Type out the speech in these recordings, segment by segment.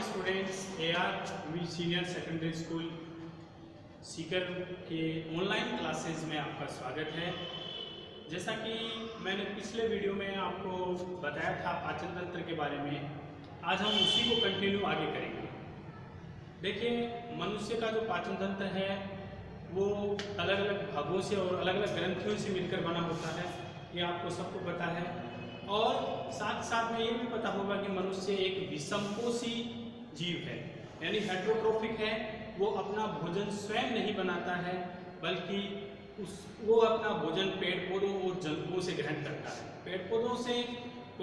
Students AR senior secondary school Sikar के online classes में आपका स्वागत है। जैसा कि मैंने पिछले वीडियो में आपको बताया था पाचन तंत्र के बारे में, आज हम उसी को कंटिन्यू आगे करेंगे। देखिए, मनुष्य का जो पाचन तंत्र है वो अलग अलग भागों से और अलग अलग ग्रंथियों से मिलकर बना होता है, ये आपको सबको पता है। और साथ साथ में ये भी पता होगा कि मनुष्य एक विषमपोषी जीव है, यानी हेटेरोट्रोफिक है। वो अपना भोजन स्वयं नहीं बनाता है, बल्कि वो अपना भोजन पेड़ पौधों और जंतुओं से ग्रहण करता है। पेड़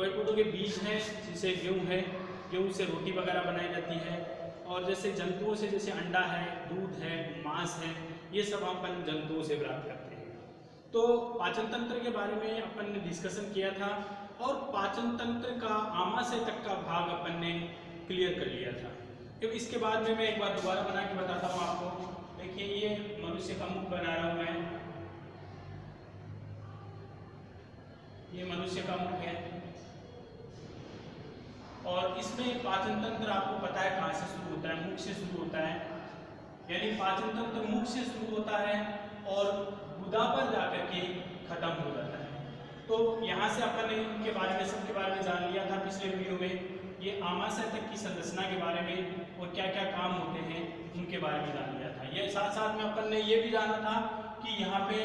पौधों के बीज हैं, जैसे गेहूँ है, गेहूँ से रोटी वगैरह बनाई जाती है। और जैसे जंतुओं से जैसे अंडा है, दूध है, मांस है, ये सब अपन जंतुओं से प्राप्त करते हैं। तो पाचन तंत्र के बारे में अपन ने डिस्कशन किया था और पाचन तंत्र का आमाशय तक का भाग अपन ने क्लियर कर लिया था। अब इसके बाद में मैं एक बार दोबारा बना के बताता हूँ आपको। देखिए, ये मनुष्य का मुख बना रहा हूँ मैं, ये मनुष्य का मुख है। और इसमें पाचन तंत्र आपको पता है कहाँ से शुरू होता है, मुख से शुरू होता है। यानी पाचन तंत्र मुख से शुरू होता है और गुदा पर जाकर के खत्म हो जाता है। तो यहाँ से अपन ने इनके बारे में, सबके बारे में जान लिया था पिछले वीडियो में। ये आमाशय तक की संरचना के बारे में और क्या क्या काम होते हैं उनके बारे में जान लिया था। ये साथ साथ में अपन ने ये भी जाना था कि यहाँ पे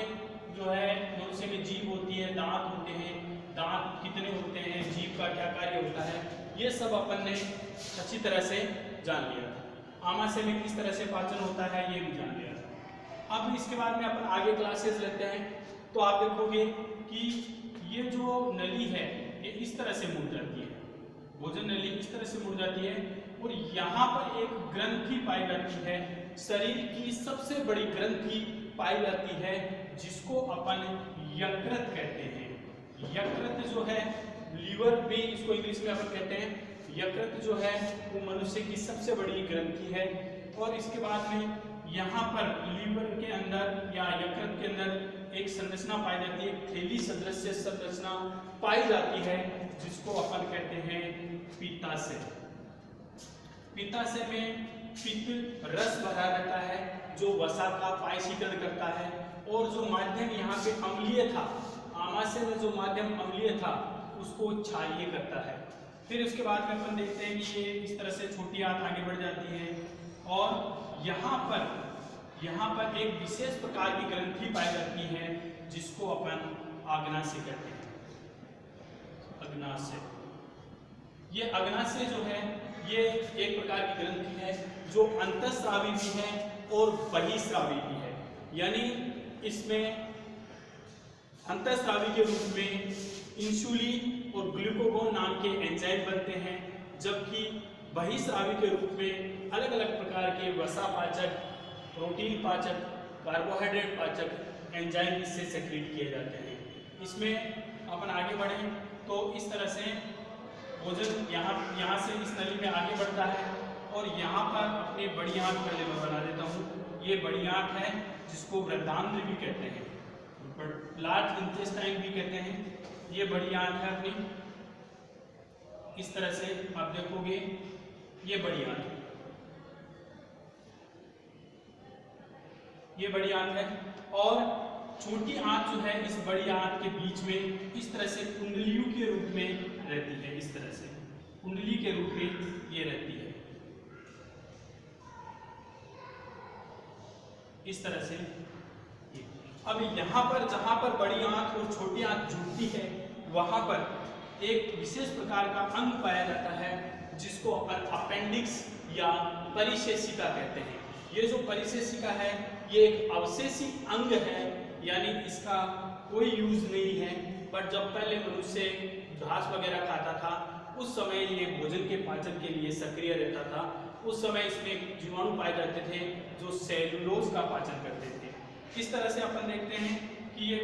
जो है मनुष्य में जीभ होती है, दांत होते हैं, दांत कितने होते हैं, जीभ का क्या कार्य होता है, ये सब अपन ने अच्छी तरह से जान लिया था। आमाशय में किस तरह से पाचन होता है ये भी जान लिया था। अब इसके बाद में अपन आगे क्लासेस लेते हैं, तो आप देखोगे कि ये जो नली है ये इस तरह से मुड़ जाती है, भोजन नली इस तरह से मुड़ जाती है। और यहाँ पर एक ग्रंथि पाई जाती है, शरीर की सबसे बड़ी ग्रंथि पाई जाती है, जिसको अपन यकृत कहते हैं। यकृत जो है, लीवर भी इसको इंग्लिश में अपन कहते हैं। यकृत जो है वो मनुष्य की सबसे बड़ी ग्रंथि है। और इसके बाद में यहाँ पर लीवर के अंदर या यकृत के अंदर एक संरचना पाई जाती है, एक थैली सदृश संरचना पाई जाती है, जिसको अपन कहते हैं पित्ताशय। पित्ताशय में पित्त रस भरा रहता है, जो वसा का पायशीकरण करता है। और जो माध्यम यहाँ पे अम्लीय था, आमाशय में जो माध्यम अम्लीय था उसको क्षारीय करता है। फिर उसके बाद में अपन देखते हैं कि ये इस तरह से छोटी आंत आगे बढ़ जाती है और यहाँ पर एक विशेष प्रकार की ग्रंथि पाई जाती है, जिसको अपन अग्नाशय कहते हैं। अग्नाशय, ये अग्नाशय जो है ये एक प्रकार की ग्रंथि है जो अंतःस्रावी भी है और बहिःस्रावी भी है। यानी इसमें अंतःस्रावी के रूप में इंसुलिन और ग्लूकागोन नाम के एंजाइम बनते हैं, जबकि बहिःस्रावी के रूप में अलग अलग प्रकार के वसा पाचक, प्रोटीन पाचक, कार्बोहाइड्रेट पाचक एंजाइम इससे सेक्रेट किए जाते हैं। इसमें अपन आगे बढ़ें तो इस तरह से भोजन यहाँ से इस नली में आगे बढ़ता है। और यहाँ पर अपनी बड़ी आंत पहले मैं बना देता हूँ। ये बड़ी आंत है जिसको वृद्धांत्र भी कहते हैं, लार्ज इंटेस्टाइन भी कहते हैं। ये बड़ी आंत है अपनी, इस तरह से आप देखोगे ये बड़ी आंत है, ये बड़ी आंत है। और छोटी आंत जो है इस बड़ी आंत के बीच में इस तरह से कुंडलियों के रूप में रहती है। इस तरह से कुंडली के रूप में ये रहती है, इस तरह से। अब यहाँ पर जहाँ पर बड़ी आंत और छोटी आंत जुड़ती है, वहां पर एक विशेष प्रकार का अंग पाया जाता है, जिसको अपन अपेंडिक्स या परिशेषिका कहते हैं। ये जो परिशेषिका है ये एक अवशेषी अंग है, यानी इसका कोई यूज नहीं है। पर जब पहले मनुष्य घास वगैरह खाता था, उस समय ये भोजन के पाचन के लिए सक्रिय रहता था। उस समय इसमें जीवाणु पाए जाते थे जो सेलुलोज का पाचन करते थे। इस तरह से अपन देखते हैं कि ये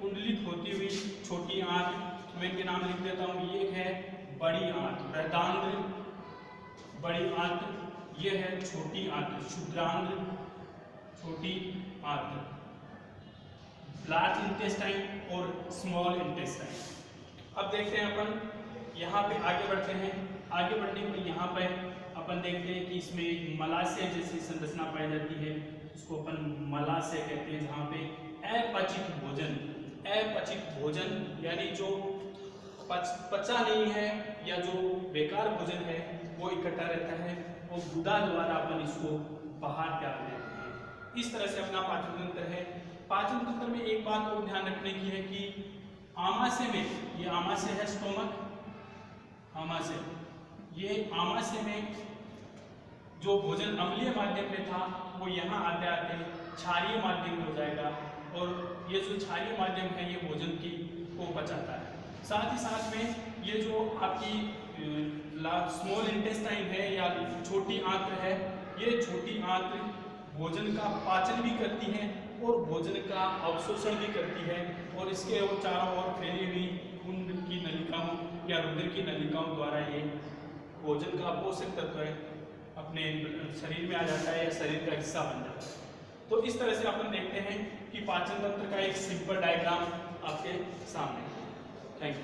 कुंडलित होती हुई छोटी आंत, मैं इनके नाम लिख देता हूँ। ये है बड़ी आंत, वृद्धांत्र, बड़ी आंत। ये है छोटी आंत, क्षुद्रांत्र, छोटी आंत, लार्ज इंटेस्टाइन और स्मॉल इंटेस्टाइन। अब देखते हैं अपन यहाँ पे आगे बढ़ते हैं। आगे बढ़ने पर यहाँ पे अपन देखते हैं कि इसमें एक मलाशय जैसी संरचना पाई जाती है, इसको अपन मलाशय कहते हैं, जहाँ पे अपचित भोजन यानी जो पचा नहीं है या जो बेकार भोजन है वो इकट्ठा रहता है और गुदा द्वारा अपन इसको बाहर डाल देते हैं। इस तरह से अपना पाचन तंत्र है। पाचन तंत्र में एक बात और ध्यान रखने की है कि आमाशय में, ये आमाशय है स्टोमक, आमाशय, ये आमाशय में जो भोजन अम्लीय माध्यम में था वो यहाँ आते आते क्षारीय माध्यम में हो जाएगा और ये जो क्षारीय माध्यम है ये भोजन की को पचाता है। साथ ही साथ में ये जो आपकी स्मॉल इंटेस्टाइन है या छोटी आंत्र है, ये छोटी आंत्र भोजन का पाचन भी करती है और भोजन का अवशोषण भी करती है और इसके चारों ओर फैली हुई खून की नलिकाओं या रुधिर की नलिकाओं द्वारा ये भोजन का पोषक तत्व है अपने शरीर में आ जाता है या शरीर का हिस्सा बन जाता है। तो इस तरह से अपन देखते हैं कि पाचन तंत्र का एक सिंपल डायग्राम आपके सामने। Thank you.